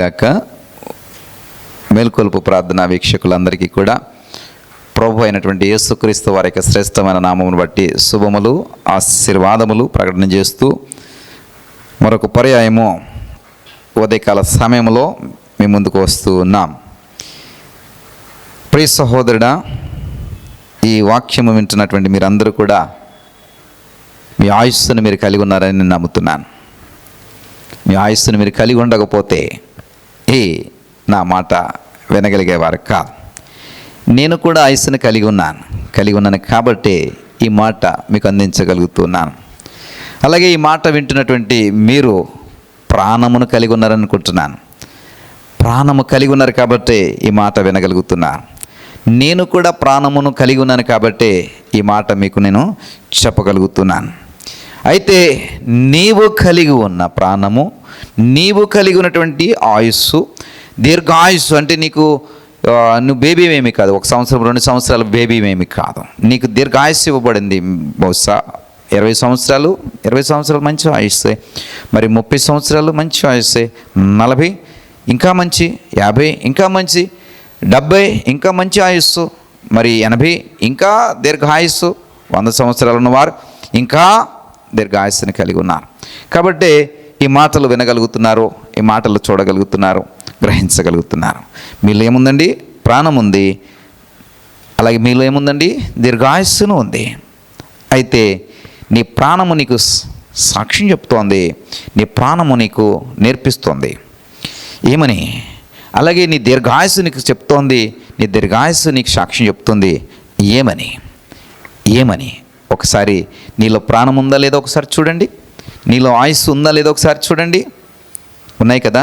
గాక. మేల్కొల్పు ప్రార్థనా వీక్షకులందరికీ కూడా ప్రభు అయినటువంటి యేసుక్రీస్తు వారి యొక్క శ్రేష్టమైన నామమును బట్టి శుభములు ఆశీర్వాదములు ప్రకటన చేస్తూ మరొక పర్యాయము ఉదయకాల సమయంలో మీ ముందుకు వస్తూ ఉన్నాం. ప్రియ సహోదరుడా, ఈ వాక్యము వింటున్నటువంటి మీరందరూ కూడా మీ ఆయుస్సును మీరు కలిగి ఉన్నారని నేను నమ్ముతున్నాను. మీ ఆయుస్సును మీరు కలిగి ఉండకపోతే నా మాట వినగలిగేవారు కాదు. నేను కూడా ఆయుస్సును కలిగి ఉన్నాను కాబట్టి ఈ మాట మీకు అందించగలుగుతున్నాను. అలాగే ఈ మాట వింటున్నటువంటి మీరు ప్రాణమును కలిగి ఉన్నారనుకుంటున్నాను. ప్రాణము కలిగి ఉన్నారు కాబట్టి ఈ మాట వినగలుగుతున్నాను. నేను కూడా ప్రాణమును కలిగి ఉన్నాను కాబట్టి ఈ మాట మీకు నేను చెప్పగలుగుతున్నాను. అయితే నీవు కలిగి ఉన్న ప్రాణము, నీవు కలిగి ఉన్నటువంటి ఆయుస్సు, దీర్ఘాయుస్సు అంటే నువ్వు బేబీ ఏమీ కాదు, 1 సంవత్సరం 2 సంవత్సరాలు బేబీ ఏమీ కాదు. నీకు దీర్ఘాయుస్సు ఇవ్వబడింది. బహుశా 20 సంవత్సరాలు మంచి ఆయుస్సే, మరి 30 సంవత్సరాలు మంచి ఆయుస్సే, 40 ఇంకా మంచి, 50 ఇంకా మంచి, 70 ఇంకా మంచి ఆయుస్సు, మరి 80 ఇంకా దీర్ఘాయుస్సు, 100 సంవత్సరాలు ఉన్నవారు ఇంకా దీర్ఘాయుస్సుని కలిగి ఉన్నారు. కాబట్టి ఈ మాటలు వినగలుగుతున్నారు, ఈ మాటలు చూడగలుగుతున్నారు, గ్రహించగలుగుతున్నారు. మీలో ఏముందండి? ప్రాణం ఉంది. అలాగే మీలో ఏముందండి? దీర్ఘాయుస్సును ఉంది. అయితే నీ ప్రాణము నీకు సాక్ష్యం చెప్తోంది, నీ ప్రాణము నీకు నేర్పిస్తోంది ఏమని. అలాగే నీ దీర్ఘాయుస్సు నీకు చెప్తోంది, నీ దీర్ఘాయుస్సు నీకు సాక్ష్యం చెప్తుంది ఏమని. ఒకసారి నీలో ప్రాణం ఉందా లేదో ఒకసారి చూడండి. నీలో ఆయుస్సు ఉందా లేదో ఒకసారి చూడండి. ఉన్నాయి కదా.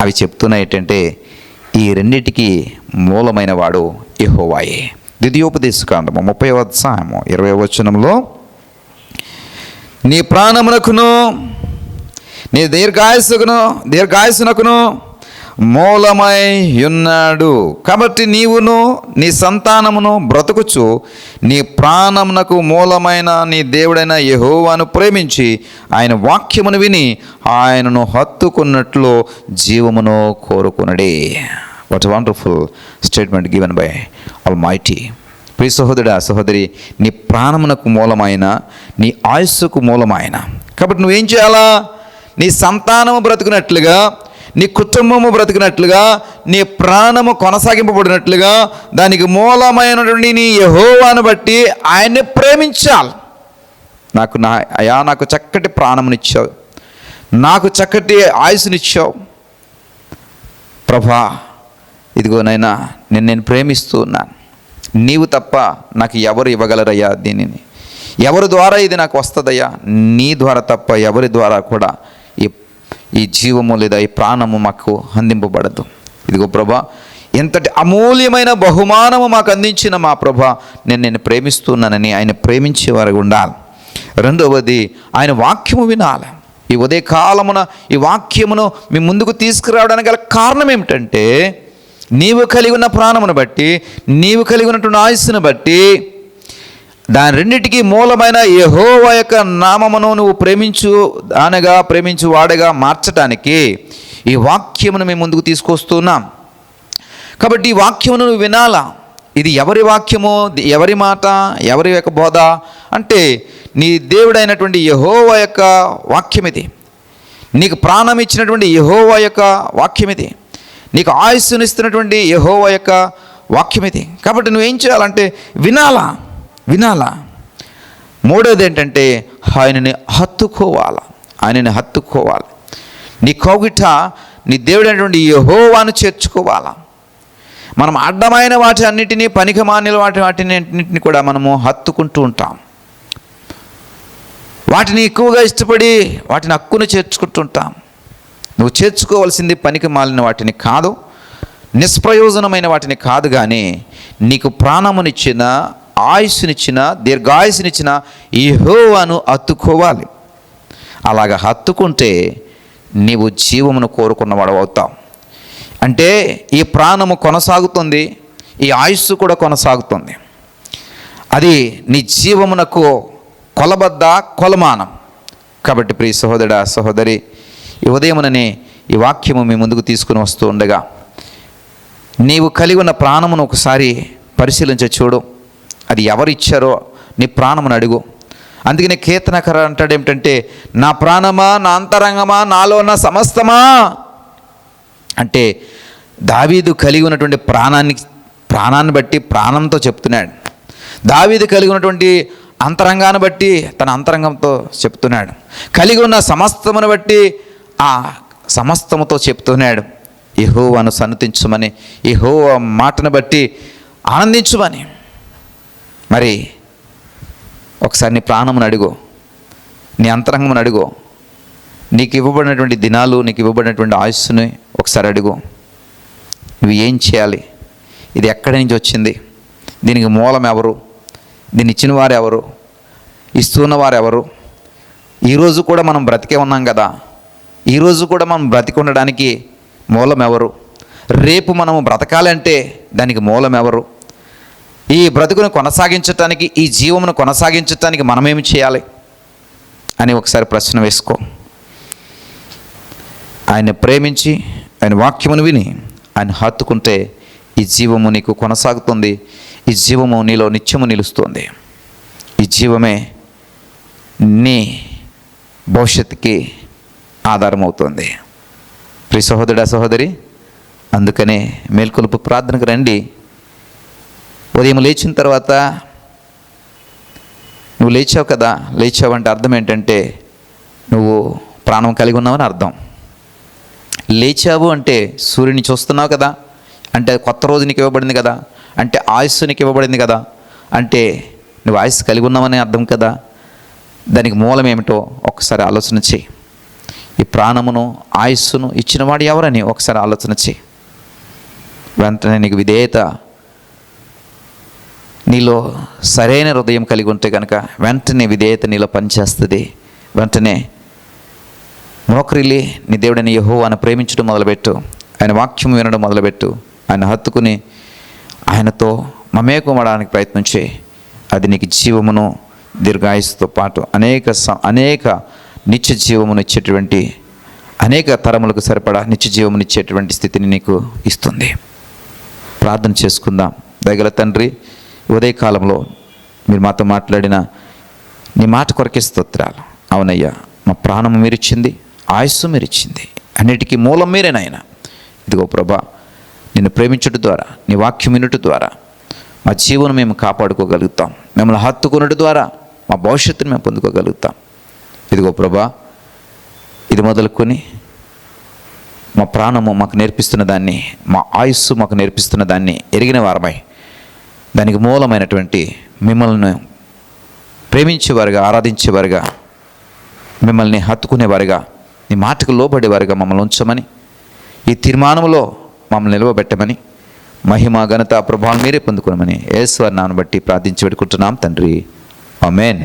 అవి చెప్తున్నాయి ఏంటంటే ఈ రెండిటికి మూలమైన వాడు యెహోవాయే. ద్వితీయోపదేశకాండము 30వ అధ్యాయము 20వ వచనంలో, నీ ప్రాణమునకును నీ దీర్ఘాయుస్సునకును మూలమై ఉన్నాడు. కాబట్టి నీవును నీ సంతానమును బ్రతుకుచు నీ ప్రాణమునకు మూలమైన నీ దేవుడైన యెహోవాను ప్రేమించి ఆయన వాక్యమును విని ఆయనను హత్తుకున్నట్లు జీవమును కోరుకునడే. What wonderful statement given by Almighty. ప్రియ సహోదరుడా, సహోదరి, నీ ప్రాణమునకు మూలమైన, నీ ఆయుస్సుకు మూలమైన. కాబట్టి నువ్వేం చేయాలా? నీ సంతానము బ్రతుకున్నట్లుగా, నీ కుటుంబము బ్రతికినట్లుగా, నీ ప్రాణము కొనసాగింపబడినట్లుగా దానికి మూలమైనటువంటి నీ యెహోవాను బట్టి ఆయన్ని ప్రేమించాలి. నాకు చక్కటి ప్రాణమునిచ్చావు, నాకు చక్కటి ఆయుసునిచ్చావు ప్రభా, ఇదిగోనైనా నేను ప్రేమిస్తూ ఉన్నాను. నీవు తప్ప నాకు ఎవరు ఇవ్వగలరయ్యా? దీనిని ఎవరి ద్వారా ఇది నాకు వస్తుందయ్యా? నీ ద్వారా తప్ప ఎవరి ద్వారా కూడా ఈ జీవము లేదా ఈ ప్రాణము మాకు అందింపబడదు. ఇదిగో ప్రభా, ఎంతటి అమూల్యమైన బహుమానము మాకు అందించిన మా ప్రభా, నేను ప్రేమిస్తున్నానని ఆయన ప్రేమించేవారు ఉండాలి. రెండవది, ఆయన వాక్యము వినాలి. ఈ ఉదయకాలమున ఈ వాక్యమును మీ ముందుకు తీసుకురావడానికి గల కారణం ఏమిటంటే, నీవు కలిగి ఉన్న ప్రాణమును బట్టి, నీవు కలిగి ఉన్నటువంటి ఆయుస్సును బట్టి, దాని రెండింటికి మూలమైన యెహోవా యొక్క నామమును నువ్వు ప్రేమించు వాడగా మార్చటానికి ఈ వాక్యమును మేము ముందుకు తీసుకొస్తున్నాం. కాబట్టి ఈ వాక్యమును నువ్వు వినాలా. ఇది ఎవరి వాక్యము, ఎవరి మాట, ఎవరి యొక్క బోధ అంటే నీ దేవుడైనటువంటి యెహోవా యొక్క వాక్యం ఇది. నీకు ప్రాణం ఇచ్చినటువంటి యెహోవా యొక్క వాక్యం ఇది. నీకు ఆయుస్సునిస్తున్నటువంటి యెహోవా యొక్క వాక్యం ఇది. కాబట్టి నువ్వేం చేయాలంటే వినాలా. మూడోది ఏంటంటే ఆయనని హత్తుకోవాలి. నీ కౌగిట నీ దేవుడైనటువంటి యెహోవాను చేర్చుకోవాలా. మనం అడ్డమైన వాటి అన్నిటినీ, పనికిమాలిన వాటిని కూడా మనము హత్తుకుంటూ ఉంటాం. వాటిని ఎక్కువగా ఇష్టపడి వాటిని హక్కును చేర్చుకుంటుంటాం. నువ్వు చేర్చుకోవాల్సింది పనికిమాలిన వాటిని కాదు, నిష్ప్రయోజనమైన వాటిని కాదు, కానీ నీకు ప్రాణమునిచ్చిన, ఆయుస్సునిచ్చిన, దీర్ఘాయుస్సునిచ్చిన యెహోవాను హత్తుకోవాలి. అలాగ హత్తుకుంటే నీవు జీవమును కోరుకున్నవాడు అవుతావు. అంటే ఈ ప్రాణము కొనసాగుతుంది, ఈ ఆయుస్సు కూడా కొనసాగుతుంది. అది నీ జీవమునకు కొలబద్ద, కొలమానం. కాబట్టి ప్రియ సహోదరుడా, సహోదరి, ఈ ఉదయముననే ఈ వాక్యము మీ ముందుకు తీసుకుని వస్తూ ఉండగా నీవు కలిగి ఉన్న ప్రాణమును ఒకసారి పరిశీలించి చూడు. అది ఎవరు ఇచ్చారో నీ ప్రాణమును అడుగు. అందుకనే కీర్తనకార అంటాడు ఏమిటంటే, నా ప్రాణమా, నా అంతరంగమా, నాలో ఉన్న సమస్తమా. అంటే దావీదు కలిగి ఉన్నటువంటి ప్రాణాన్ని బట్టి ప్రాణంతో చెప్తున్నాడు. దావీదు కలిగి ఉన్నటువంటి అంతరంగాన్ని బట్టి తన అంతరంగంతో చెప్తున్నాడు. కలిగి ఉన్న సమస్తమును బట్టి ఆ సమస్తముతో చెప్తున్నాడు. యెహోవాను సన్నుతించమని, యెహోవా మాటను బట్టి ఆనందించుమని. మరి ఒకసారి నీ ప్రాణమును అడుగు, నీ అంతరంగమును అడుగు. నీకు ఇవ్వబడినటువంటి దినాలు, నీకు ఇవ్వబడినటువంటి ఆయుస్సుని ఒకసారి అడుగు. నువ్వు ఏం చేయాలి? ఇది ఎక్కడి నుంచి వచ్చింది? దీనికి మూలం ఎవరు? దీన్ని ఇచ్చిన వారు ఎవరు? ఇస్తున్న వారు ఎవరు? ఈరోజు కూడా మనం బ్రతికే ఉన్నాం కదా, ఈరోజు కూడా మనం బ్రతికి ఉండడానికి మూలం ఎవరు? రేపు మనము బ్రతకాలంటే దానికి మూలం ఎవరు? ఈ బ్రతుకును కొనసాగించటానికి, ఈ జీవమును కొనసాగించటానికి మనమేమి చేయాలి అని ఒకసారి ప్రశ్న వేసుకో. ఆయన ప్రేమించి ఆయన వాక్యమును విని ఆయన హత్తుకుంటే ఈ జీవము నీకు కొనసాగుతుంది. ఈ జీవము నీలో నిత్యము నిలుస్తుంది. ఈ జీవమే నీ భవిష్యత్తుకి ఆధారమవుతుంది. ప్రియ సహోదరుడా, సహోదరి, అందుకనే మేల్కొలుపు ప్రార్థనకు రండి. ఉదయం లేచిన తర్వాత నువ్వు లేచావు కదా, లేచావు అంటే అర్థం ఏంటంటే నువ్వు ప్రాణం కలిగి ఉన్నావని అర్థం. లేచావు అంటే సూర్యుని చూస్తున్నావు కదా, అంటే కొత్త రోజు నీకు ఇవ్వబడింది కదా, అంటే ఆయుస్సు నీకు ఇవ్వబడింది కదా, అంటే నువ్వు ఆయుస్సు కలిగి ఉన్నావని అర్థం కదా. దానికి మూలం ఏమిటో ఒకసారి ఆలోచన చేయి. ఈ ప్రాణమును, ఆయుస్సును ఇచ్చినవాడు ఎవరని ఒకసారి ఆలోచన చేయి. వెంటనే నీకు విధేయత, నీలో సరైన హృదయం కలిగి ఉంటే కనుక వెంటనే విధేయత నీలో పనిచేస్తుంది. వెంటనే మోకరిల్లి నీ దేవుడిని యెహోవాను ప్రేమించడం మొదలుపెట్టు. ఆయన వాక్యం వినడం మొదలుపెట్టు. ఆయన హత్తుకుని ఆయనతో మమేకమవడానికి ప్రయత్నం చేయి. అది నీకు జీవమును, దీర్ఘాయుస్సుతో పాటు అనేక నిత్య జీవమును ఇచ్చేటువంటి, అనేక తరములకు సరిపడా నిత్య జీవమును ఇచ్చేటువంటి స్థితిని నీకు ఇస్తుంది. ప్రార్థన చేసుకుందాం. దయగల తండ్రి, ఉదయకాలంలో మీరు మాతో మాట్లాడిన నీ మాట కొరకే స్తోత్రాలు. అవునయ్యా, మా ప్రాణము మీరు ఇచ్చింది, ఆయుస్సు మీరు ఇచ్చింది, అన్నిటికీ మూలం మీరేనాయన. ఇదిగో ప్రభా, నిన్ను ప్రేమించడం ద్వారా, నీ వాక్యం వినటం ద్వారా మా జీవనం మేము కాపాడుకోగలుగుతాం. మిమ్మల్ని హత్తుకునడం ద్వారా మా భవిష్యత్తును మేము పొందుకోగలుగుతాం. ఇదిగో ప్రభా, ఇది మొదలుకొని మా ప్రాణము మాకు నేర్పిస్తున్న దాన్ని, మా ఆయుస్సు మాకు నేర్పిస్తున్న దాన్ని ఎరిగిన వారమై దానికి మూలమైనటువంటి మిమ్మల్ని ప్రేమించేవారుగా, ఆరాధించేవారుగా, మిమ్మల్ని హత్తుకునేవారుగా, నీ మాటకు లోబడేవారుగా మమ్మల్ని ఉంచమని, ఈ తీర్మానంలో మమ్మల్ని నిలవబెట్టమని, మహిమ, ఘనత, ప్రభావం మీరే పొందుకోమని యేసు నామమును బట్టి ప్రార్థించి పెట్టుకుంటున్నాం తండ్రి. ఆమేన్.